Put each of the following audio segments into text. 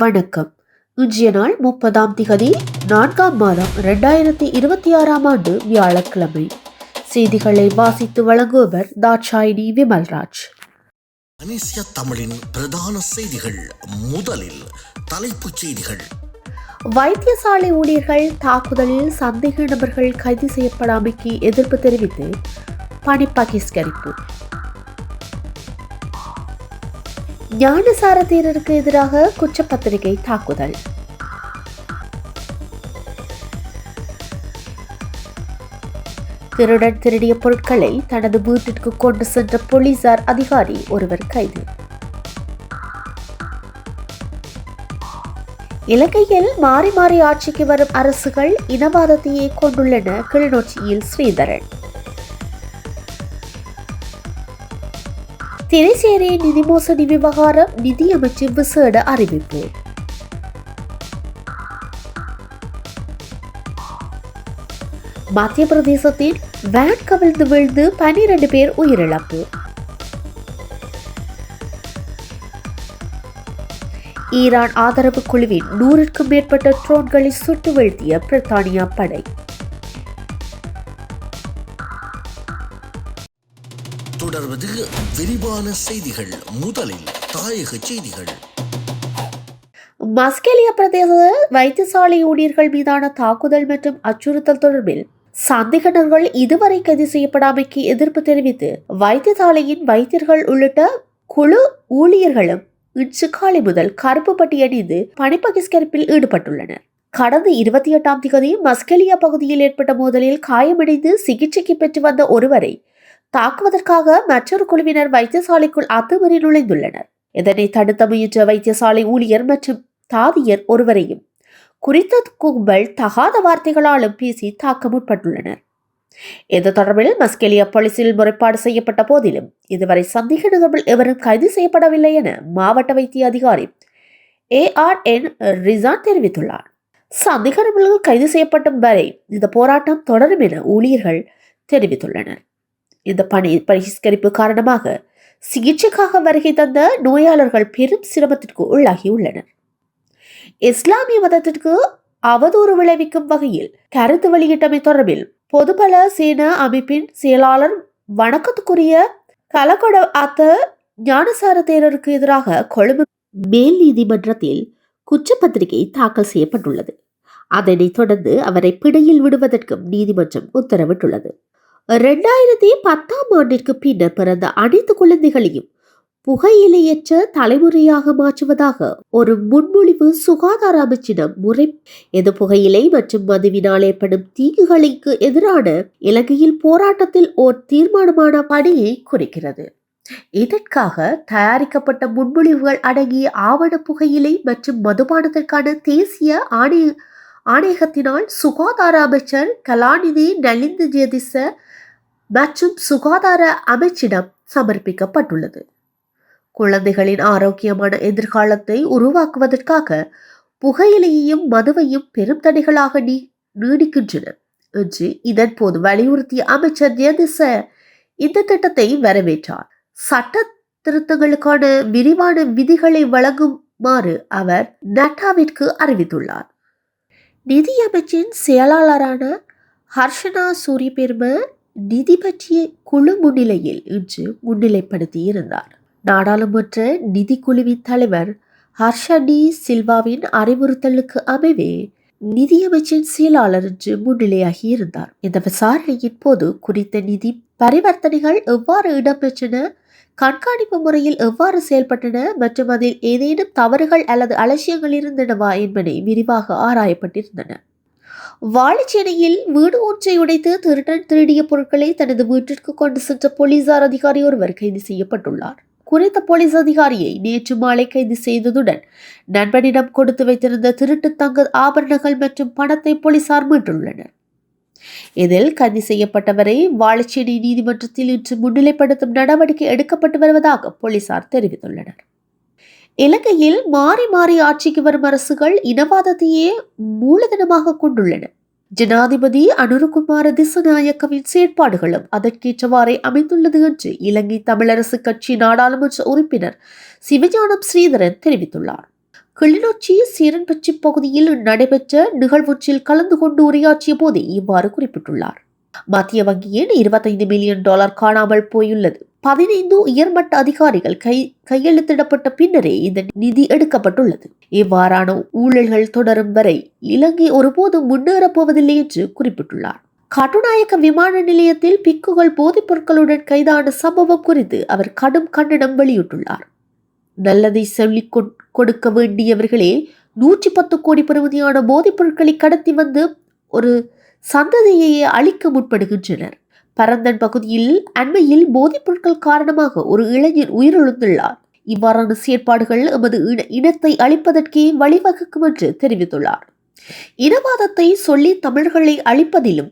வணக்கம். இன்றைய நாள் 30ஆம் திகதி 4ஆம் மாதம் 2026ஆம் ஆண்டு வியாழக்கிழமை. செய்திகளை வாசித்து வழங்குபவர் தாட்சாயினி விமல்ராஜ். மலேசிய தமிழின் பிரதான செய்திகள். முதலில் தலைப்புச் செய்திகள். வைத்தியசாலை ஊழியர்கள் தாக்குதலில் சந்தேக நபர்கள் கைது செய்யப்படாமைக்கு எதிர்ப்பு தெரிவித்து பணி பகிஷ்கரிப்பு. ஞானசார தேரருக்கு எதிராக குற்றப்பத்திரிகை தாக்குதல். திருடன் திருடிய பொருட்களை தனது வீட்டிற்கு கொண்டு சென்ற போலீசார் அதிகாரி ஒருவர் கைது. இலங்கையில் மாறி மாறி ஆட்சிக்கு வரும் அரசுகள் இனவாதத்தையே கொண்டுள்ளன. கிளிநொச்சியில் ஸ்ரீதரன். திரைச்சேரி நிதி மோசடி விவகாரம் நிதியமைச்சு விசேட அறிவிப்பு. மத்திய பிரதேசத்தில் வேன் கவிழ்ந்து வீழ்ந்து 12 பேர் உயிரிழப்பு. ஈரான் ஆதரவு குழுவின் 100க்கும் மேற்பட்ட ட்ரோன்களை சுட்டு வீழ்த்திய பிரித்தானியா படை. தொடர்வது விரிவான செய்திகள். முதலில் தாயக செய்திகள். மஸ்கெலியா பிரதேச வைத்தியசாலை ஊழியர்கள் மீதான தாக்குதல் மற்றும் அச்சுறுத்தல் தொடர்பில் சந்தேக நபர்கள் இதுவரை கைது செய்யப்படாமைக்கு எதிர்ப்பு தெரிவித்து வைத்தியசாலையின் வைத்தியர்கள் உள்ளிட்ட குழு ஊழியர்களும் இன்று காலை முதல் கருப்பு பட்டி அணிந்து பணி பகிஷ்கரிப்பில் ஈடுபட்டுள்ளனர். கடந்த 28ஆம் திகதி மஸ்கெலியா பகுதியில் ஏற்பட்ட மோதலில் காயமடைந்து சிகிச்சைக்கு பெற்று வந்த ஒருவரை தாக்குவதற்காக மற்றொரு குழுவினர் வைத்தியசாலைக்குள் அத்துமீறி நுழைந்துள்ளனர். இதனை தடுத்த முயன்ற வைத்தியசாலை ஊழியர் மற்றும் தாதியர் ஒருவரையும் குறித்த கும்பல் தகாத வார்த்தைகளாலும் பேசி தாக்க முற்பட்டுள்ளனர். இது தொடர்பில் மஸ்கெலியா போலீசில் முறைப்பாடு செய்யப்பட்ட போதிலும் இதுவரை சந்தேக நபர்கள் எவரும் கைது செய்யப்படவில்லை என மாவட்ட வைத்திய அதிகாரி ARN ரிசான் தெரிவித்துள்ளார். சந்தேக நபர்கள் கைது செய்யப்படும் வரை இந்த போராட்டம் தொடரும் என ஊழியர்கள் தெரிவித்துள்ளனர். இந்த பணி பகிஷ்கரிப்பு காரணமாக சிகிச்சைக்காக வருகை தந்த நோயாளர்கள் பெரும் சிரமத்திற்கு உள்ளாகியுள்ளனர். இஸ்லாமிய மதத்திற்கு அவதூறு விளைவிக்கும் வகையில் கருத்து வெளியிட்டமை தொடர்பில் பொதுபல சேனா அமைப்பின் செயலாளர் வணக்கத்துக்குரிய கலகொட அத்த ஞானசார தேரருக்கு எதிராக கொழும்பு மேல் நீதிமன்றத்தில் குற்றப்பத்திரிகை தாக்கல் செய்யப்பட்டுள்ளது. அதனைத் தொடர்ந்து அவரை பிணையில் விடுவதற்கும் நீதிமன்றம் உத்தரவிட்டுள்ளது. 2010ஆம் ஆண்டிற்கு பின்னர் பிறந்த அனைத்து குழந்தைகளையும் புகையிலையற்ற தலைமுறையாக மாற்றுவதாக ஒரு முன்மொழிவு சுகாதார அமைச்சிடம் இது புகையிலை மற்றும் மதுவினால் ஏற்படும் தீங்குகளுக்கு எதிரான இலங்கையில் போராட்டத்தில் ஓர் தீர்மானமான பணியை குறிக்கிறது. இதற்காக தயாரிக்கப்பட்ட முன்மொழிவுகள் அடங்கிய ஆவண புகையிலை மற்றும் மதுபானத்திற்கான தேசிய ஆணையகத்தினால் சுகாதார அமைச்சர் கலாநிதி நலிந்து ஜேதிச மற்றும் சுகாதார அமைச்சிடம் சமர்ப்பிக்கப்பட்டுள்ளது. குழந்தைகளின் ஆரோக்கியமான எதிர்காலத்தை உருவாக்குவதற்காக புகையிலையையும் மதுவையும் பெரும் தடைகளாக நீடிக்கின்றன என்று இதன் போது வலியுறுத்திய அமைச்சர் ஜேதிச இந்த திட்டத்தை வரவேற்றார். சட்ட திருத்தங்களுக்கான விரிவான விதிகளை வழங்குமாறு அவர் நட்டாவிற்கு அறிவித்துள்ளார். நிதியமைச்சின் செயலாளரான ஹர்ஷனா சூரியபெரும நிதி பற்றிய குழு முன்னிலையில் இன்று முன்னிலைப்படுத்தி இருந்தார். நாடாளுமன்ற நிதி குழுவின் தலைவர் ஹர்ஷடி சில்வாவின் அறிவுறுத்தலுக்கு அமைவே நிதியமைச்சின் செயலாளர் இன்று முன்னிலையாகி இருந்தார். இந்த விசாரணையின் போது குறித்த நிதி பரிவர்த்தனைகள் எவ்வாறு இடம்பெற்றன, கண்காணிப்பு முறையில் எவ்வாறு செயல்பட்டன மற்றும் அதில் ஏதேனும் தவறுகள் அல்லது அலட்சியங்கள் இருந்தனவா என்பதை விரிவாக ஆராயப்பட்டிருந்தன. வாழைச்சேனையில் வீடு ஒன்றை உடைத்து திருடன் திருடிய பொருட்களை தனது வீட்டிற்கு கொண்டு சென்ற போலீசார் அதிகாரி ஒருவர் கைது செய்யப்பட்டுள்ளார். குறித்த போலீஸ் அதிகாரியை நேற்று மாலை கைது செய்ததுடன் நண்பனிடம் கொடுத்து வைத்திருந்த திருட்டு தங்க ஆபரணங்கள் மற்றும் பணத்தை போலீசார் மீட்டுள்ளனர். இதில் கைது செய்யப்பட்டவரை வாழைச்சேனை நீதிமன்றத்தில் இன்று முன்னிலைப்படுத்தும் நடவடிக்கை எடுக்கப்பட்டு வருவதாக போலீசார் தெரிவித்துள்ளனர். இலங்கையில் மாறி மாறி ஆட்சிக்கு வரும் அரசுகள் இனவாதத்தையே மூலதனமாக கொண்டுள்ளன. ஜனாதிபதி அனுரகுமார திசாநாயக்கவின் செயற்பாடுகளும் அதற்கேற்றவாறே அமைந்துள்ளது என்று இலங்கை தமிழரசு கட்சி நாடாளுமன்ற உறுப்பினர் சிவஞானம் ஸ்ரீதரன் தெரிவித்துள்ளார். கிளிநொச்சி சீரன்பச்சி பகுதியில் நடைபெற்ற நிகழ்வொன்றில் கலந்து கொண்டு உரையாற்றிய போதே இவ்வாறு குறிப்பிட்டுள்ளார். மத்திய வங்கியின் 25 மில்லியன் டாலர் காணாமல் போயுள்ளது. 15 உயர்மட்ட அதிகாரிகள் கையெழுத்திடப்பட்ட பின்னரே இந்த நிதி எடுக்கப்பட்டுள்ளது. இவ்வாறான ஊழல்கள் தொடரும் வரை இலங்கை ஒருபோதும் முன்னேறப் போவதில்லை என்று குறிப்பிட்டுள்ளார். கட்டுநாயக்க விமான நிலையத்தில் பிக்குகள் போதைப் பொருட்களுடன் கைதான சம்பவம் குறித்து அவர் கடும் கண்டனம் வெளியிட்டுள்ளார். நல்லதை சொல்லிக் கொடுக்க வேண்டியவர்களே 110 கோடி பெறுமதியான போதைப் பொருட்களை கடத்தி வந்து ஒரு சந்ததியை அழிக்க முற்படுகின்றனர். பரந்தன் பகுதியில் அண்மையில் போதைப் பொருட்கள் காரணமாக ஒரு இளைஞர் உயிரிழந்துள்ளார். இவ்வாறான செயற்பாடுகள் எமது இனத்தை அழிப்பதற்கே வழிவகுக்கும் என்று தெரிவித்துள்ளார். இனவாதத்தை சொல்லி தமிழர்களை அழிப்பதிலும்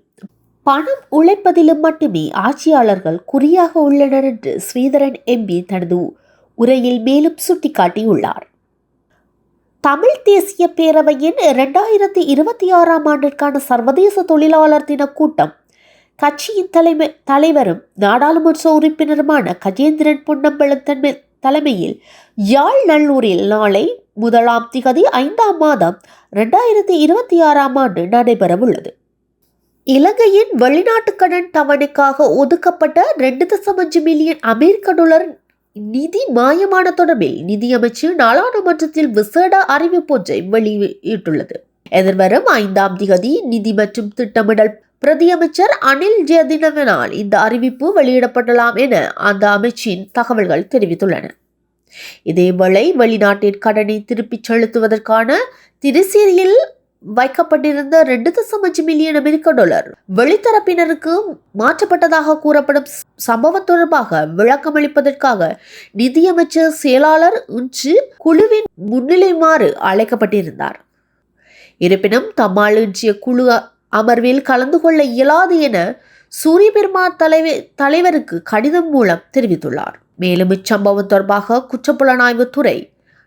பணம் உழைப்பதிலும் மட்டுமே ஆட்சியாளர்கள் குறியாக உள்ளனர் என்று ஸ்ரீதரன் எம்பி தனது உரையில் மேலும் சுட்டிக்காட்டியுள்ளார். தமிழ் தேசிய பேரவையின் 2026 ஆண்டிற்கான சர்வதேச தொழிலாளர் தின கூட்டம் கட்சியின் தலைவரும் நாடாளுமன்ற உறுப்பினருமான கஜேந்திரன் பொன்னம்பலம் தலைமையில் யாழ் நல்லூரில் நாளை 1ஆம் திகதி 5ஆம் மாதம் 2026 ஆண்டு நடைபெறவுள்ளது. இலங்கையின் வெளிநாட்டு கடன் தவணைக்காக ஒதுக்கப்பட்ட 2.5 மில்லியன் அமெரிக்க டாலர் நிதி மாயமான தொடர்பில் நிதியமைச்சு நாடாளுமன்றத்தில் விசேட அறிவிப்பொன்றை வெளியிட்டுள்ளது. எதிர்வரும் 5ஆம் திகதி நிதி மற்றும் திட்டமிடல் பிரதியமைச்சர் அனில் ஜெயதினவினால் இந்த அறிவிப்பு வெளியிடப்படலாம் என அந்த அமைச்சின் தகவல்கள் தெரிவித்துள்ளன. இதேவேளை வெளிநாட்டின் கடனை திருப்பிச் செலுத்துவதற்கான திரைசேரியில் வைக்கப்பட்டிருந்த 2.5 மில்லியன் அமெரிக்க டாலர் வெளித்தரப்பினருக்கு மாற்றப்பட்டதாக கூறப்படும் சம்பவம் தொடர்பாக விளக்கமளிப்பதற்காக நிதியமைச்சர் செயலாளர் இன்று குழுவின் முன்னிலைமாறு அழைக்கப்பட்டிருந்தார். இருப்பினும் தம்மால் இன்றைய குழு அமர்வில் கலந்து கொள்ள இயலாது என சூரியபெருமா தலைவருக்கு கடிதம் மூலம் தெரிவித்துள்ளார். மேலும் இச்சம்பவம் தொடர்பாக குற்றப்புலனாய்வுத்துறை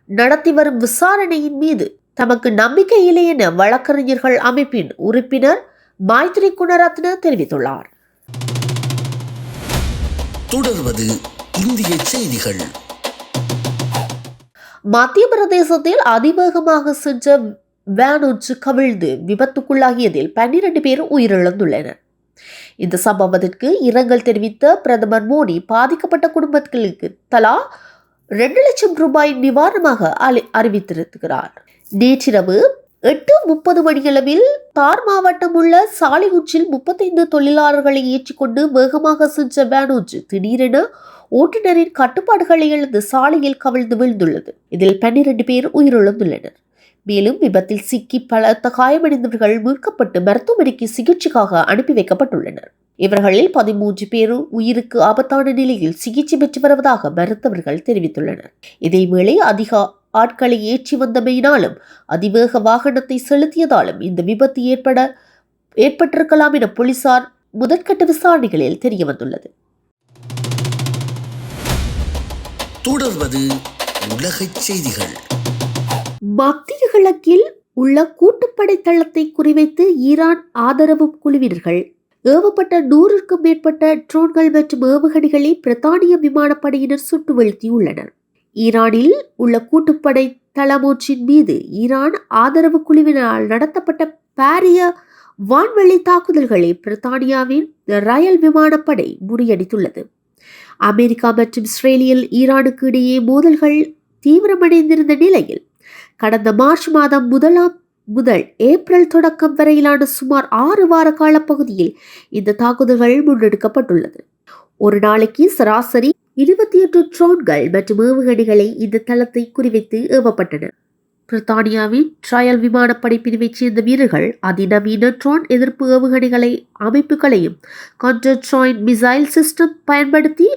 நடத்தி வரும் விசாரணையின் மீது தமக்கு நம்பிக்கை இல்லை என வழக்கறிஞர்கள் அமைப்பின் உறுப்பினர் மைத்ரி குணரத்ன தெரிவித்துள்ளார். தொடர்வது இந்திய செய்திகள். மத்திய பிரதேசத்தில் அதிவேகமாக சென்ற வேன் ஒன்று கவிழ்ந்து விபத்துக்குள்ளாகியதில் 12 பேர் உயிரிழந்துள்ளனர். இந்த சம்பவத்திற்கு இரங்கல் தெரிவித்த பிரதமர் மோடி பாதிக்கப்பட்ட குடும்பங்களுக்கு தலா 2 லட்சம் ரூபாய் நிவாரணமாக அறிவித்திருக்கிறார். நேற்றிரவு 8:30 மணியளவில் தார் மாவட்டம் உள்ள சாலை ஒன்றில் 35 தொழிலாளர்களை ஏற்றிக்கொண்டு வேகமாக சென்ற வேன் ஒன்று திடீரென ஓட்டுநரின் கட்டுப்பாடுகளை இழந்து சாலையில் கவிழ்ந்து வீழ்ந்துள்ளது. இதில் 12 பேர் உயிரிழந்துள்ளனர். மேலும் விபத்தில் சிக்கி பலத்த காயமடைந்தவர்கள் மீட்கப்பட்டு மருத்துவமனைக்கு சிகிச்சைக்காக அனுப்பி வைக்கப்பட்டுள்ளனர். இவர்களில் 13 பேர் உயிருக்கு ஆபத்தான நிலையில் சிகிச்சை பெற்று வருவதாக மருத்துவர்கள் தெரிவித்துள்ளனர். இதேவேளை அதிக ஆட்களை ஏற்றி வந்தமையினாலும் அதிவேக வாகனத்தை செலுத்தியதாலும் இந்த விபத்து ஏற்பட்டிருக்கலாம் என போலீசார் முதற்கட்ட விசாரணைகளில் தெரிய வந்துள்ளது. தொடர்வது உலக செய்திகள். மத்திய கிழக்கில் உள்ள கூட்டுப்படை தளத்தை குறிவைத்து ஈரான் ஆதரவு குழுவினர்கள் ஏவப்பட்ட 100க்கும் மேற்பட்ட ட்ரோன்கள் மற்றும் ஏவுகணைகளை பிரித்தானிய விமானப்படையினர் சுட்டு வீழ்த்தியுள்ளனர். ஈரானில் உள்ள கூட்டுப்படை தளமொன்றின் மீது ஈரான் ஆதரவு குழுவினால் நடத்தப்பட்ட பாரிய வான்வெளி தாக்குதல்களை பிரித்தானியாவின் ரயல் விமானப்படை முறியடித்துள்ளது. அமெரிக்கா மற்றும் இஸ்ரேலில் ஈரானுக்கு இடையே மோதல்கள் தீவிரமடைந்திருந்த நிலையில் கடந்த மார்ச் மாதம் 1 முதல் ஏப்ரல் தொடக்கம் வரையிலான சுமார் 6 வார காலப்பகுதியில் இந்த தாக்குதல்கள் முன்னெடுக்கப்பட்டுள்ளது. ஒரு நாளைக்கு சராசரி 28 ட்ரோன்கள் மற்றும் ஏவுகணைகளை இந்த தளத்தை குறிவைத்து ஏவப்பட்டன. பிரித்தானியாவின் ட்ரயல் விமானப்படை பிரிவைச் சேர்ந்த வீரர்கள் அதிநவீன ட்ரோன் எதிர்ப்பு ஏவுகணைகளை அமைப்புகளையும் கவுண்டர் ட்ரோன் மிசைல் சிஸ்டம் பயன்படுத்தி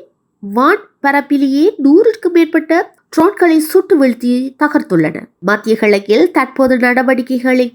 வான் பரப்பிலேயே 100க்கும் மேற்பட்ட ட்ரோன்களை சுட்டு வீழ்த்தி தகர்த்துள்ளன. மத்திய கிழக்கில் தற்போது நடவடிக்கைகளை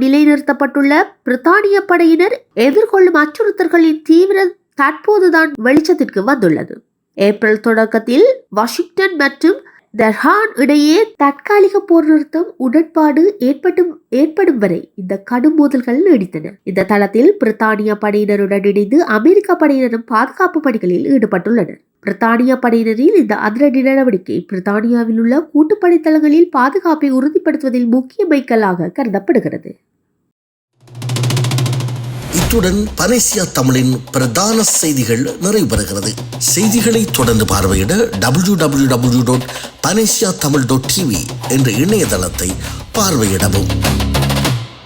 நிலைநிறுத்தப்பட்டுள்ள பிரித்தானிய படையினர் எதிர்கொள்ளும் அச்சுறுத்தல்களின் தீவிரம் தற்போதுதான் வெளிச்சத்திற்கு வந்துள்ளது. ஏப்ரல் தொடக்கத்தில் வாஷிங்டன் மற்றும் தெஹ்ரான் இடையே தற்காலிக போர் நிறுத்தம் உடன்பாடு ஏற்படும் வரை இந்த கடும் மோதல்கள் நீடித்தன. இந்த தளத்தில் பிரித்தானிய படையினருடன் இணைந்து அமெரிக்க படையினரும் பாதுகாப்பு பணிகளில் ஈடுபட்டுள்ளனர். பிரித்தானிய படையினரின் இந்த அதிரடி நடவடிக்கை பிரித்தானியாவில் உள்ள கூட்டுப்படை தளங்களில் பாதுகாப்பை உறுதிப்படுத்துவதில் முக்கிய மைல்கல்லாக கருதப்படுகிறது. இத்துடன் பனேசியா தமிழின் பிரதான செய்திகள் நிறைவு பெறுகிறது. செய்திகளை தொடர்ந்து பார்வையிட www.panesiatamil.tv என்ற இணையதளத்தை பார்வையிடவும்.